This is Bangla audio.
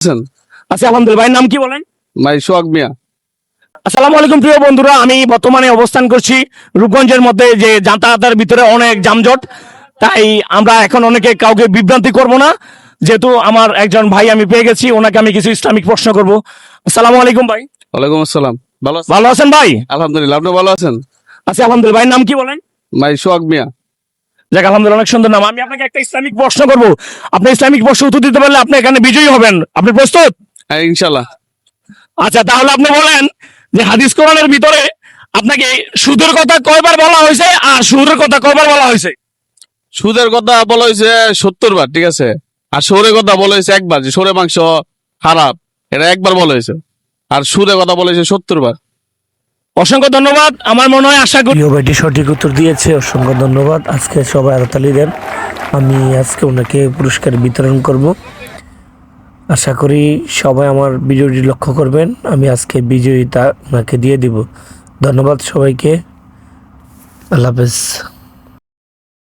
আচ্ছা আলহামদুলিল্লাহ। ভাইয়ের নাম কি বলেন? ভাই সোহাগ মিয়া। আসসালামু আলাইকুম প্রিয় বন্ধুরা, আমি বর্তমানে অবস্থান করছি রূপগঞ্জের মধ্যে, যে যাতায়াতের ভিতরে অনেক যানজট, তাই আমরা এখন অনেকে কাউকে বিভ্রান্তি করব না। যেহেতু আমার একজন ভাই আমি পেয়ে গেছি, ওনাকে আমি কিছু ইসলামিক প্রশ্ন করব। আসসালামু আলাইকুম ভাই। ওয়ালাইকুম আসসালাম। ভালো আছেন? ভালো আছেন ভাই? আলহামদুলিল্লাহ, আপনি ভালো আছেন? আচ্ছা আলহামদুলিল্লাহ। ভাইয়ের নাম কি বলেন? ভাই সোহাগ মিয়া। যাক আলহামদুলিল্লাহ, অনেক সুন্দর নাম। আমি আপনাকে একটা ইসলামিক প্রশ্ন করব, আপনি ইসলামিক প্রশ্ন উত্তর দিতে পারলে আপনি এখানে বিজয়ী হবেন। আপনি প্রস্তুত? হ্যাঁ, ইনশাল্লাহ। আচ্ছা, তাহলে আপনি বলেন যে হাদিস কোরআনের ভিতরে আপনাকে সুদের কথা কয়বার বলা হয়েছে আর সুদের কথা কয়বার বলা হয়েছে? সুদের কথা বলা হয়েছে 70 বার, ঠিক আছে। আর সৌরের কথা বলা হয়েছে একবার, যে সৌরে মাংস খারাপ, এটা একবার বলা হয়েছে। আর সুদের কথা বলা হয়েছে 70 বার। অসংখ্য ধন্যবাদ। আমার মনে হয়, আশা করি প্রিয় ভাইটি সঠিক উত্তর দিয়েছে, অসংখ্য ধন্যবাদ। আজকে সবাই আরতালি দেন, আমি আজকে ওনাকে পুরস্কার বিতরণ করব। আশা করি সবাই আমার ভিডিওটি লক্ষ্য করবেন, আমি আজকে বিজয়িতা ওনাকে দিয়ে দিব। ধন্যবাদ সবাইকে, আল্লাহ হাফেজ।